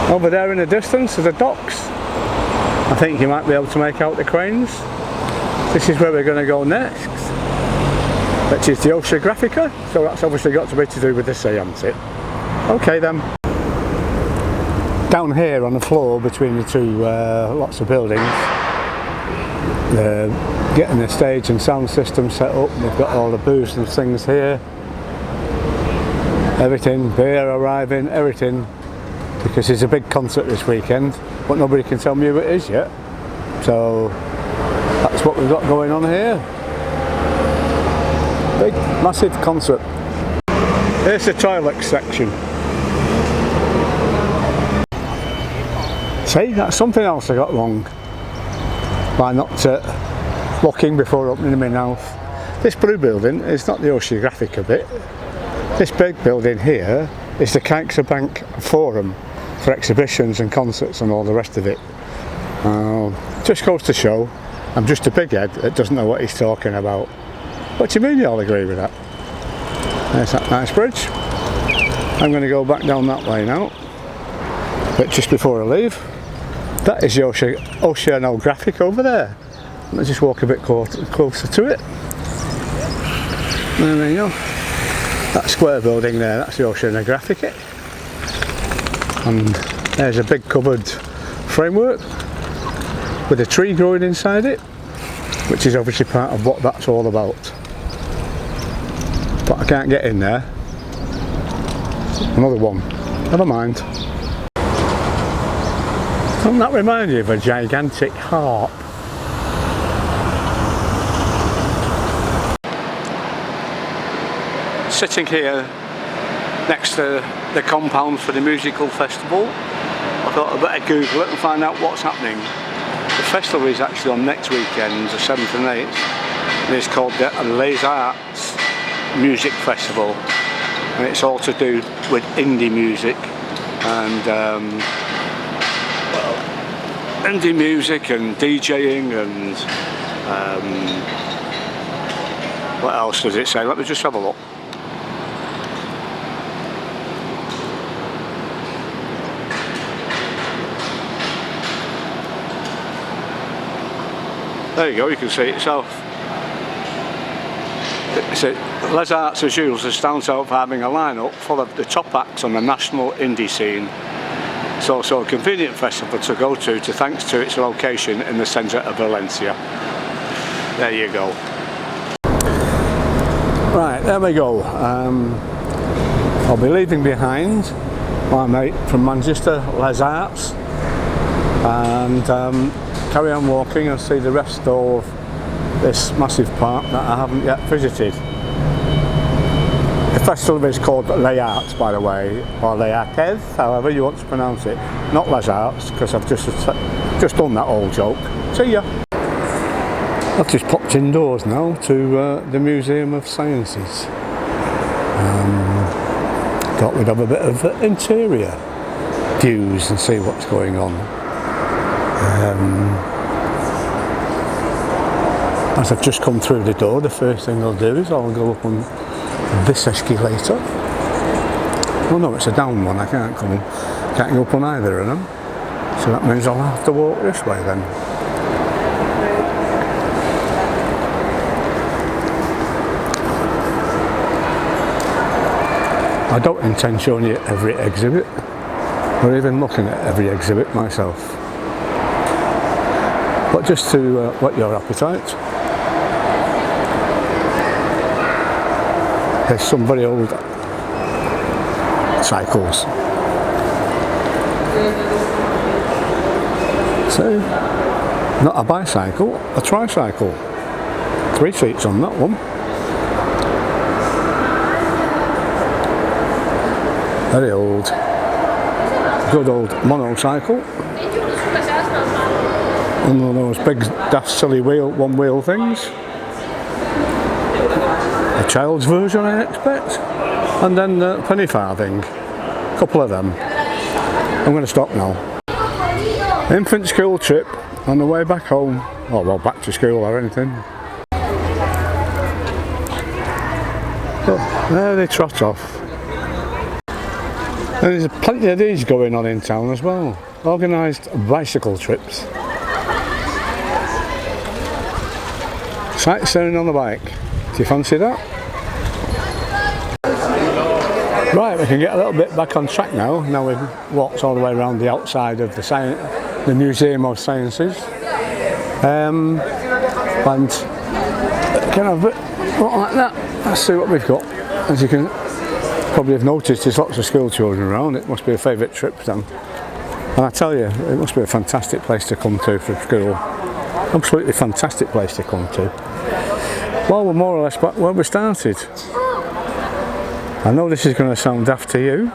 Over there in the distance are the docks. I think you might be able to make out the cranes. This is where we're going to go next, which is the Oceanographica, so that's obviously got to be to do with the sea, hasn't it? Okay then. Down here on the floor between the two lots of buildings, they're getting the stage and sound system set up. They've got all the booths and things here. Everything, beer arriving, everything, because it's a big concert this weekend, but nobody can tell me who it is yet. So that's what we've got going on here. Big, massive concert. Here's the toilet section. See, that's something else I got wrong by not looking before opening my mouth. This blue building is not the Oceanographica bit. This big building here is the CaixaBank Forum for exhibitions and concerts and all the rest of it. Just goes to show I'm just a big head that doesn't know what he's talking about. What do you mean you all agree with that? There's that nice bridge. I'm going to go back down that way now. But just before I leave, that is the Oceanographic over there. Let's just walk a bit closer to it. There you go. That square building there, that's the Oceanographic. And there's a big cupboard framework with a tree growing inside it, which is obviously part of what that's all about. But I can't get in there. Another one. Never mind. Doesn't that remind you of a gigantic harp? Sitting here next to the compound for the musical festival, I thought I'd better Google it and find out what's happening. The festival is actually on next weekend, the 7th and 8th, and it's called the Les Arts Music Festival, and it's all to do with indie music and indie music and DJing and what else does it say? Let me just have a look. There you go, you can see it yourself. Les Arts as usual stands out for having a lineup full of the top acts on the national indie scene. It's also a convenient festival to go to thanks to its location in the centre of Valencia. There you go. Right, there we go. I'll be leaving behind my mate from Manchester, Les Arts, and carry on walking and see the rest of this massive park that I haven't yet visited. The festival is called Les Arts, by the way, or Les Arts, however you want to pronounce it. Not Les Arts, because I've just done that old joke. See ya! I've just popped indoors now to the Museum of Sciences. Thought we'd have a bit of interior views and see what's going on. As I've just come through the door, the first thing I'll do is I'll go up on this escalator. Oh no, it's a down one, I can't go up on either of them. So that means I'll have to walk this way then. I don't intend showing you every exhibit, or even looking at every exhibit myself. But just to whet your appetite. There's some very old cycles. So, not a bicycle, a tricycle. 3 seats on that one. Very old. Good old monocycle. One of those big daft silly one wheel things. A child's version I expect. And then the penny farthing. A couple of them. I'm going to stop now. Infant school trip on the way back home. Oh well, back to school or anything. Oh, there they trot off. And there's plenty of these going on in town as well. Organised bicycle trips. Sightseeing on the bike. Do you fancy that? Right, we can get a little bit back on track now. Now we've walked all the way around the outside of the Museum of Sciences. And kind of a bit like that. Let's see what we've got. As you can probably have noticed, there's lots of school children around. It must be a favourite trip for them. And I tell you, it must be a fantastic place to come to for school. Absolutely fantastic place to come to. Well, we're more or less back where we started. I know this is going to sound daft to you,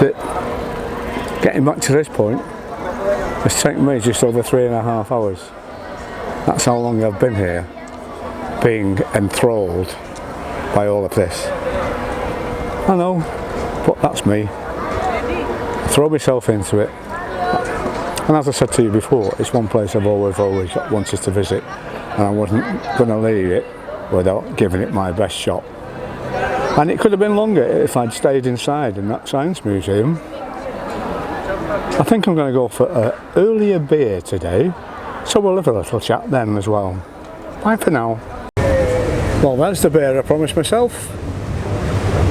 but getting back to this point, it's taken me just over 3.5 hours. That's how long I've been here, being enthralled by all of this. I know, but that's me. I throw myself into it. And as I said to you before, it's one place I've always wanted to visit, and I wasn't going to leave it without giving it my best shot. And it could have been longer if I'd stayed inside in that science museum. I think I'm going to go for an earlier beer today, so we'll have a little chat then as well. Bye for now. Well, there's the beer I promised myself,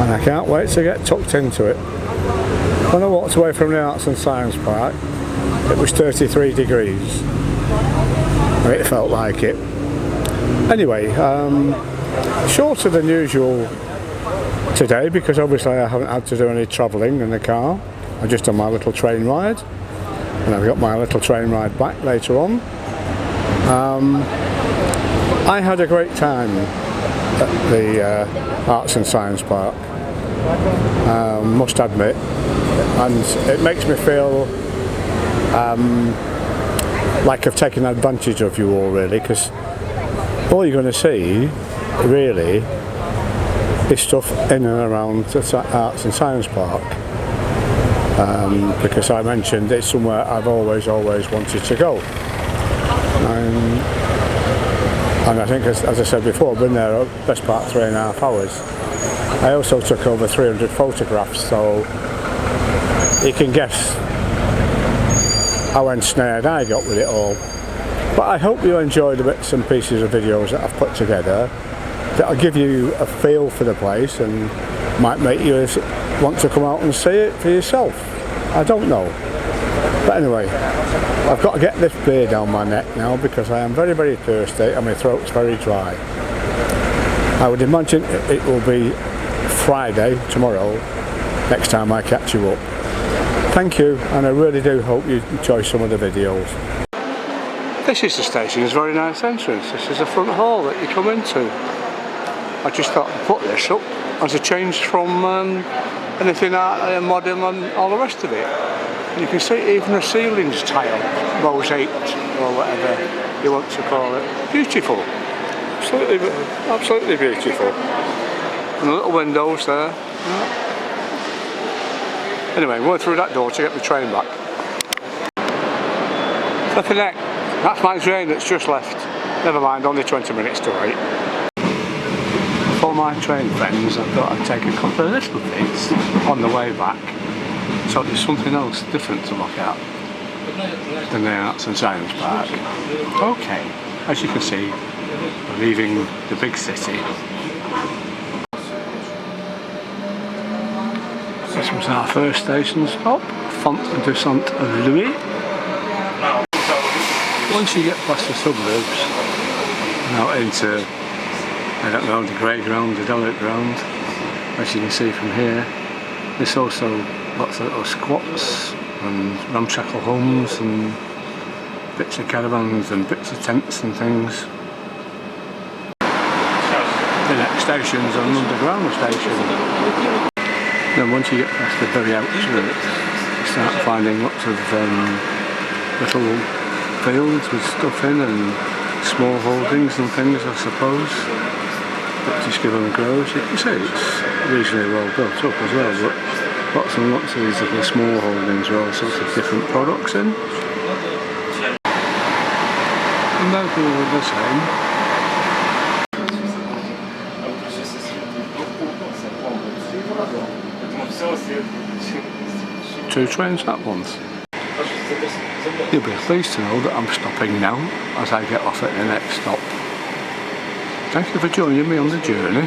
and I can't wait to get tucked into it. When I walked away from the Arts and Science Park, it was 33 degrees. It felt like it. Anyway, shorter than usual today, because obviously I haven't had to do any travelling in the car. I've just done my little train ride, and I've got my little train ride back later on. I had a great time at the Arts and Science Park, must admit, and it makes me feel like I've taken advantage of you all, really, because all you're going to see really is stuff in and around the Arts and Science Park, because I mentioned it's somewhere I've always wanted to go, and I think, as I said before, I've been there the best part 3.5 hours. I also took over 300 photographs, so you can guess how ensnared I got with it all. But I hope you enjoy the bits and pieces of videos that I've put together that'll give you a feel for the place and might make you want to come out and see it for yourself. I don't know. But anyway, I've got to get this beer down my neck now because I am very, very thirsty and my throat's very dry. I would imagine it will be Friday, tomorrow, next time I catch you up. Thank you, and I really do hope you enjoy some of the videos. This is the station's very nice entrance. This is the front hall that you come into. I just thought I'd put this up as a change from anything modern and all the rest of it. And you can see even the ceiling's tiled, mosaic or whatever you want to call it. Beautiful, absolutely beautiful. And the little windows there. Yeah. Anyway, we're going through that door to get the train back. Flipping heck, that's my train that's just left. Never mind, only 20 minutes to wait. For my train friends, I thought I'd take a couple of little bits on the way back, so there's something else different to look at than the Arts and Science Park. Okay, as you can see, we're leaving the big city. This was our first station stop, Font de Saint-Louis. Once you get past the suburbs and out into, I don't know, the grey ground, the Deloitte ground, as you can see from here, there's also lots of little squats and ramshackle homes and bits of caravans and bits of tents and things. The next station's an underground station. Then once you get past the very outskirts, you start finding lots of little fields with stuff in and small holdings and things, I suppose. But just give them grows. You can see it's reasonably well built up as well, but lots and lots of these little small holdings with all sorts of different products in. And they're all the same. 2 trains at once. You'll be pleased to know that I'm stopping now as I get off at the next stop. Thank you for joining me on the journey.